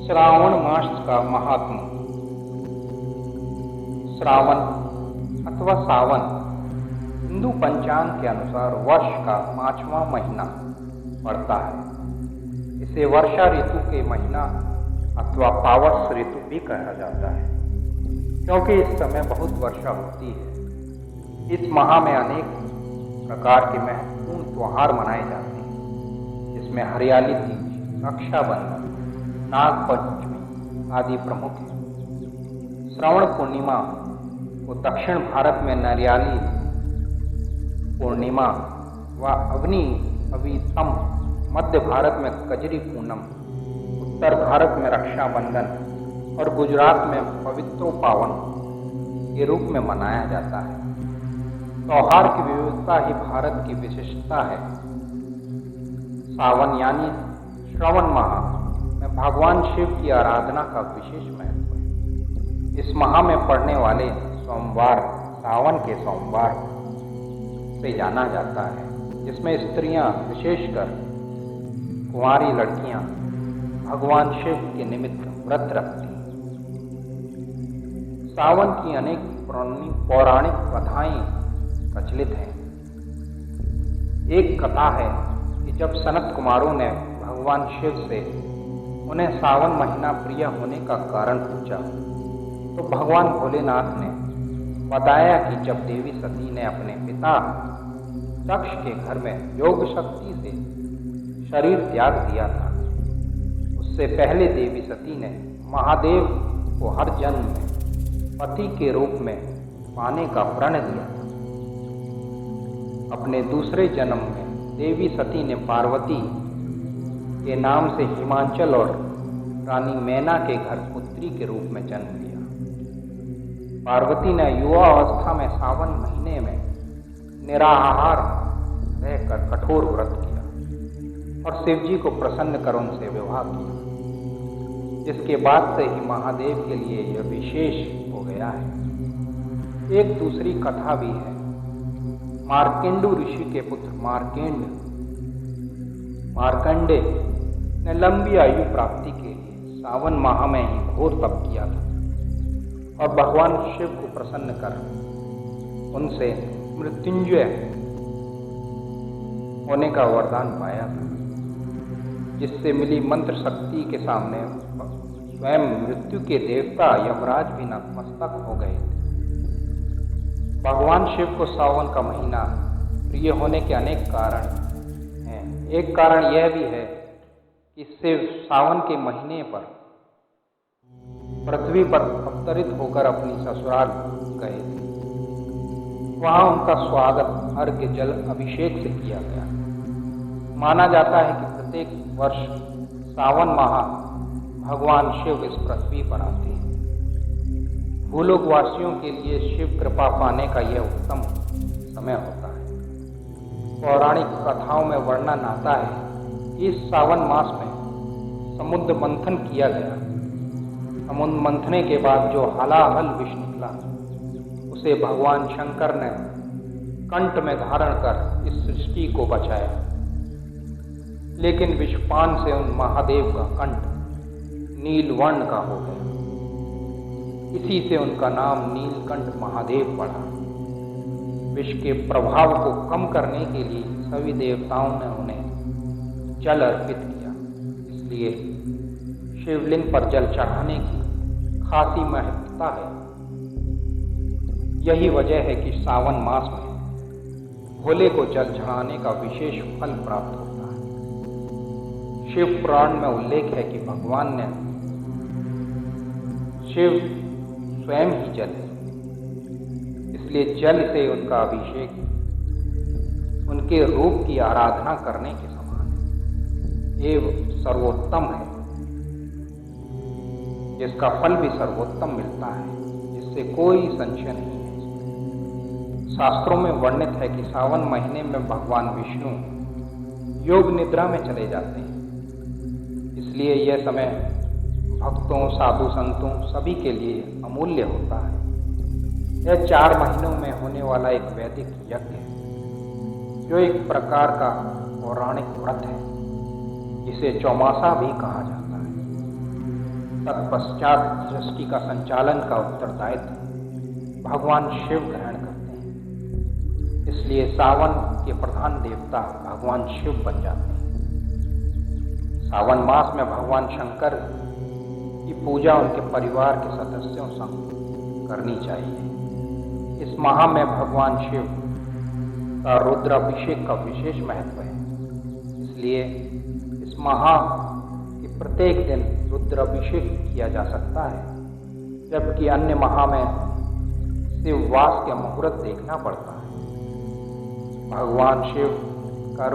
श्रावण मास का महात्मा। श्रावण अथवा सावन हिंदू पंचांग के अनुसार वर्ष का 5वां महीना पड़ता है। इसे वर्षा ऋतु के महीना अथवा पावस ऋतु भी कहा जाता है, क्योंकि इस समय बहुत वर्षा होती है। इस माह में अनेक प्रकार के महत्वपूर्ण त्योहार मनाए जाते हैं, जिसमें हरियाली तीज, रक्षाबंधन, नाग पंचमी आदि प्रमुख हैं। श्रवण पूर्णिमा को दक्षिण भारत में नरियाली पूर्णिमा व अग्नि अभितम, मध्य भारत में कजरी पूनम, उत्तर भारत में रक्षाबंधन और गुजरात में पवित्रो पावन के रूप में मनाया जाता है। त्योहार की विविधता ही भारत की विशिष्टता है। सावन यानी श्रवण माह में भगवान शिव की आराधना का विशेष महत्व है। इस माह में पड़ने वाले सोमवार सावन के सोमवार से जाना जाता है, जिसमें स्त्रियां, विशेषकर कुंवारी लड़कियां, भगवान शिव के निमित्त व्रत रखती हैं। सावन की अनेक पौराणिक कथाएं प्रचलित हैं। एक कथा है कि जब सनत कुमारों ने भगवान शिव से उन्हें सावन महीना प्रिय होने का कारण पूछा, तो भगवान भोलेनाथ ने बताया कि जब देवी सती ने अपने पिता दक्ष के घर में योग शक्ति से शरीर त्याग दिया था, उससे पहले देवी सती ने महादेव को हर जन्म में पति के रूप में पाने का प्रण लिया था। अपने दूसरे जन्म में देवी सती ने पार्वती के नाम से हिमाचल और रानी मैना के घर पुत्री के रूप में जन्म लिया। पार्वती ने युवा अवस्था में सावन महीने में निराहार रहकर कठोर व्रत किया और शिवजी को प्रसन्न कर उनसे विवाह किया, जिसके बाद से ही महादेव के लिए यह विशेष हो गया है। एक दूसरी कथा भी है। मार्केंडु ऋषि के पुत्र मार्कंडे ने लंबी आयु प्राप्ति के लिए सावन माह में ही घोर तप किया था और भगवान शिव को प्रसन्न कर उनसे मृत्युंजय होने का वरदान पाया था, जिससे मिली मंत्र शक्ति के सामने स्वयं मृत्यु के देवता यमराज भी नतमस्तक हो गए थे। भगवान शिव को सावन का महीना प्रिय होने के अनेक कारण हैं। एक कारण यह भी है कि शिव सावन के महीने पर पृथ्वी पर अवतरित होकर अपनी ससुराल गए थे। वहां उनका स्वागत अर्घ्य जल अभिषेक से किया गया। माना जाता है कि प्रत्येक वर्ष सावन माह भगवान शिव इस पृथ्वी पर आते हैं। भूलोकवासियों के लिए शिव कृपा पाने का यह उत्तम समय होता है। पौराणिक कथाओं में वर्णन आता है कि इस सावन मास में समुद्र मंथन किया गया। समुद्र मंथने के बाद जो हलाहल विष निकला, उसे भगवान शंकर ने कंठ में धारण कर इस सृष्टि को बचाया। लेकिन विषपान से उन महादेव का कंठ नीलवर्ण का हो गया। इसी से उनका नाम नीलकंठ महादेव पड़ा। विष के प्रभाव को कम करने के लिए सभी देवताओं ने उन्हें जल अर्पित किया। इसलिए शिवलिंग पर जल चढ़ाने की खासी महत्वता है। यही वजह है कि सावन मास में भोले को जल चढ़ाने का विशेष फल प्राप्त होता है। शिव पुराण में उल्लेख है कि भगवान ने शिव स्वयं ही जल है, इसलिए जल से उनका अभिषेक उनके रूप की आराधना करने के समान है एवं सर्वोत्तम है, जिसका फल भी सर्वोत्तम मिलता है, जिससे कोई संशय नहीं है। शास्त्रों में वर्णित है कि सावन महीने में भगवान विष्णु योग निद्रा में चले जाते हैं। इसलिए यह समय भक्तों, साधु संतों सभी के लिए अमूल्य होता है। यह 4 महीनों में होने वाला एक वैदिक यज्ञ है, जो एक प्रकार का पौराणिक व्रत है, जिसे चौमासा भी कहा जाता है। तत्पश्चात सृष्टि का संचालन का उत्तरदायित्व भगवान शिव ग्रहण करते हैं। इसलिए सावन के प्रधान देवता भगवान शिव बन जाते हैं। सावन मास में भगवान शंकर की पूजा उनके परिवार के सदस्यों संग करनी चाहिए। इस माह में भगवान शिव का रुद्राभिषेक का विशेष महत्व है। इसलिए इस माह के प्रत्येक दिन रुद्राभिषेक किया जा सकता है, जबकि अन्य माह में शिववास के मुहूर्त देखना पड़ता है। भगवान शिव का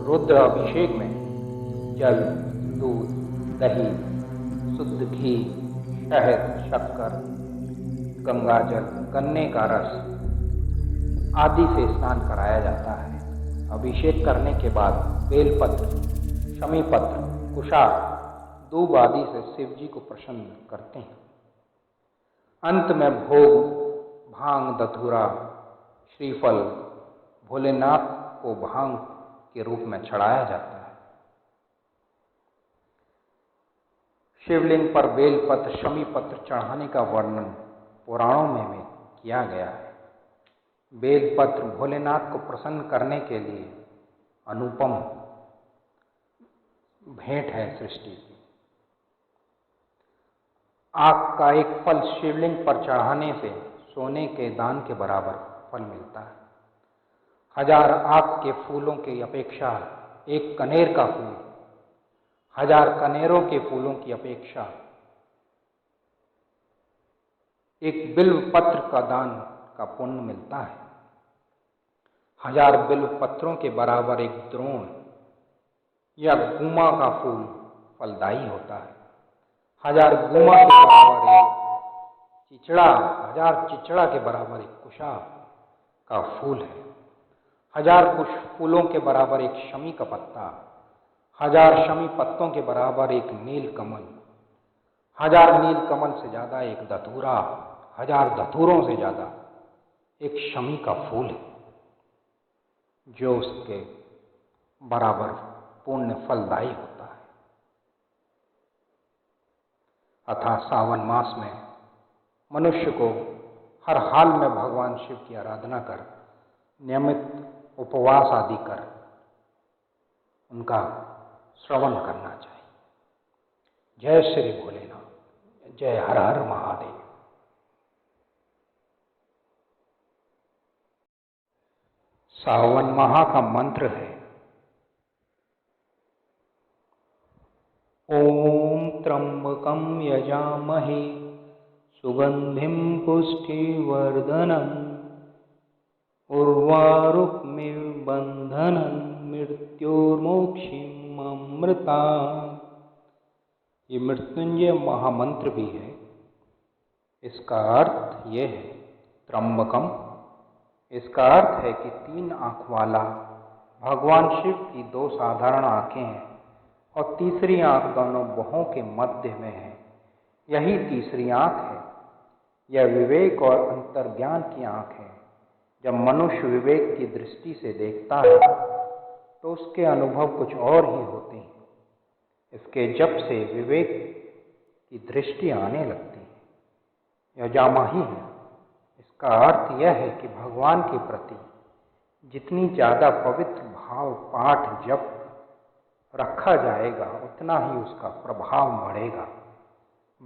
रुद्राभिषेक में जल, दूध, दही, शुद्ध घी, शहद, शक्कर, गंगाजल, गन्ने का रस आदि से स्नान कराया जाता है। अभिषेक करने के बाद बेलपत्र, शमीपत्र, कुशार, दूब आदि से शिव जी को प्रसन्न करते हैं। अंत में भोग, भांग, धतूरा, श्रीफल भोलेनाथ को भांग के रूप में चढ़ाया जाता है। शिवलिंग पर बेलपत्र, शमीपत्र चढ़ाने का वर्णन पुराणों में भी किया गया है। बेलपत्र भोलेनाथ को प्रसन्न करने के लिए अनुपम भेंट है सृष्टि की। आक का एक फल शिवलिंग पर चढ़ाने से सोने के दान के बराबर फल मिलता है। 1000 आक के फूलों की अपेक्षा एक कनेर का फूल, 1000 कनेरों के फूलों की अपेक्षा एक बिल्व पत्र का दान का पुण्य मिलता है। 1000 बिल्व पत्रों के बराबर एक द्रोण या गुमा का फूल फलदायी होता है। 1000 गुमा के बराबर एक चिचड़ा, 1000 चिचड़ा के बराबर एक कुशा का फूल है। 1000 कुश फूलों के बराबर एक शमी का पत्ता, 1000 शमी पत्तों के बराबर एक नील कमल, 1000 नील कमल से ज्यादा एक धतूरा, 1000 धतूरों से ज्यादा एक शमी का फूल है, जो उसके बराबर पुण्य फलदायी होता है। अतः सावन मास में मनुष्य को हर हाल में भगवान शिव की आराधना कर, नियमित उपवास आदि कर उनका श्रवण करना चाहिए। जय श्री भोलेनाथ, जय हर हर महादेव। सावन माह का मंत्र है ओम त्र्यंबकं यजामहे सुगंधिं पुष्टिवर्धनम् उर्वारुकमिव बंधनं मृत्योर्मोक्षिममृतात्। ये मृत्युंजय महामंत्र भी है। इसका अर्थ ये है त्र्यंबकम, इसका अर्थ है कि 3 आंख वाला भगवान शिव की 2 साधारण आंखें हैं और तीसरी आंख दोनों बाहों के मध्य में है। यही तीसरी आंख है। यह विवेक और अंतर्ज्ञान की आंख है। जब मनुष्य विवेक की दृष्टि से देखता है तो उसके अनुभव कुछ और ही होते हैं। इसके जब से विवेक की दृष्टि आने लगती है, यह जामा ही है। इसका अर्थ यह है कि भगवान के प्रति जितनी ज्यादा पवित्र भाव, पाठ, जप रखा जाएगा उतना ही उसका प्रभाव बढ़ेगा।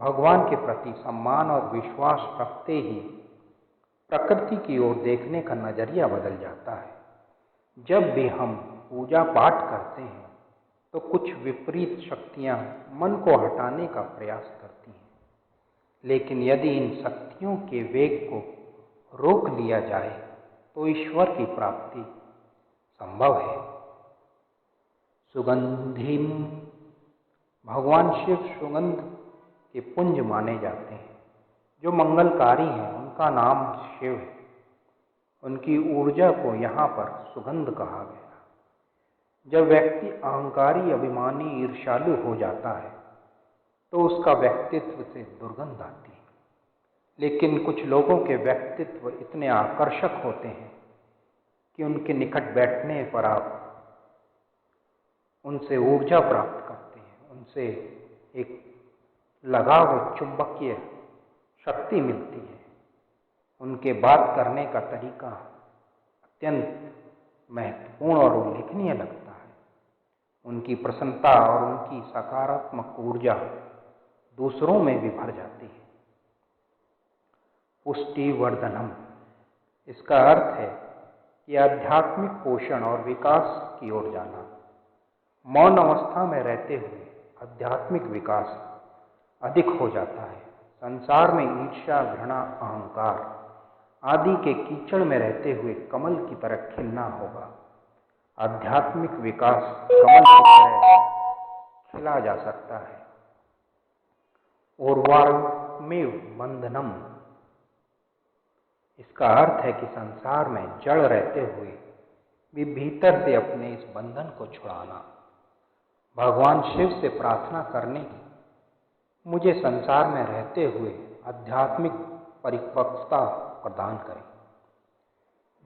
भगवान के प्रति सम्मान और विश्वास रखते ही प्रकृति की ओर देखने का नजरिया बदल जाता है। जब भी हम पूजा पाठ करते हैं तो कुछ विपरीत शक्तियां मन को हटाने का प्रयास करती हैं, लेकिन यदि इन शक्तियों के वेग को रोक लिया जाए तो ईश्वर की प्राप्ति संभव है। सुगंधिम, भगवान शिव सुगंध के पुंज माने जाते हैं। जो मंगलकारी हैं उनका नाम शिव है। उनकी ऊर्जा को यहाँ पर सुगंध कहा गया। जब व्यक्ति अहंकारी, अभिमानी, ईर्ष्यालु हो जाता है तो उसका व्यक्तित्व से दुर्गंध आती है। लेकिन कुछ लोगों के व्यक्तित्व इतने आकर्षक होते हैं कि उनके निकट बैठने पर आप उनसे ऊर्जा प्राप्त करते हैं, उनसे एक लगाव व चुंबकीय शक्ति मिलती है। उनके बात करने का तरीका अत्यंत महत्वपूर्ण और उल्लेखनीय लगता है। उनकी प्रसन्नता और उनकी सकारात्मक ऊर्जा दूसरों में भी भर जाती है। पुष्टि वर्धनम, इसका अर्थ है कि आध्यात्मिक पोषण और विकास की ओर जाना। मौन अवस्था में रहते हुए आध्यात्मिक विकास अधिक हो जाता है। संसार में ईर्ष्या, घृणा, अहंकार आदि के कीचड़ में रहते हुए कमल की तरह खिलना होगा। आध्यात्मिक विकास कमल की तरह खिला जा सकता है। उर्वारुकमेव बंधनम, इसका अर्थ है कि संसार में जड़ रहते हुए भी भीतर से अपने इस बंधन को छुड़ाना। भगवान शिव से प्रार्थना करने की, मुझे संसार में रहते हुए आध्यात्मिक परिपक्वता प्रदान करें।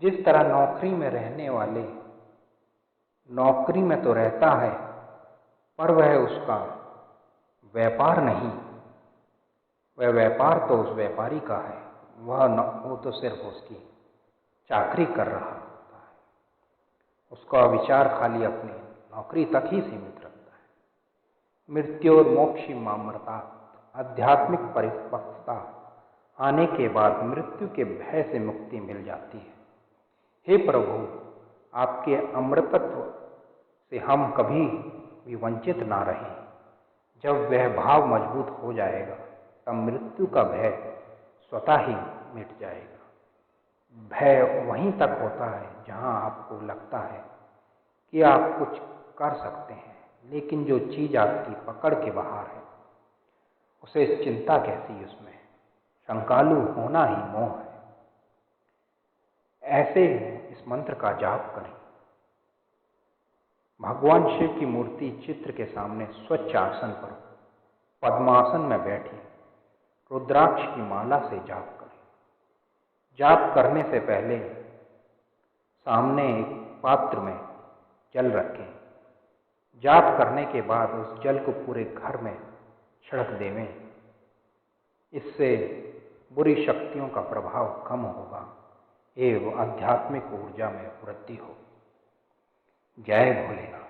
जिस तरह नौकरी में रहने वाले नौकरी में तो रहता है, पर वह उसका व्यापार नहीं, वह व्यापार तो उस व्यापारी का है, वो तो सिर्फ उसकी चाकरी कर रहा होता है। उसका विचार खाली अपनी नौकरी तक ही सीमित रखता है। मृत्योर्मोक्षी मामृतात्, आध्यात्मिक परिपक्वता आने के बाद मृत्यु के भय से मुक्ति मिल जाती है। हे प्रभु, आपके अमृतत्व से हम कभी भी वंचित ना रहें। जब वह भाव मजबूत हो जाएगा तब मृत्यु का भय स्वतः ही मिट जाएगा। भय वहीं तक होता है जहां आपको लगता है कि आप कुछ कर सकते हैं, लेकिन जो चीज आपकी पकड़ के बाहर है उसे चिंता कैसी, उसमें शंकालु होना ही मोह है। ऐसे इस मंत्र का जाप करें। भगवान शिव की मूर्ति चित्र के सामने स्वच्छ आसन पर पद्मासन में बैठी रुद्राक्ष की माला से जाप करें। जाप करने से पहले सामने एक पात्र में जल रखें। जाप करने के बाद उस जल को पूरे घर में छिड़क देवें। इससे बुरी शक्तियों का प्रभाव कम होगा एवं आध्यात्मिक ऊर्जा में वृद्धि होगी। जय भोलेनाथ।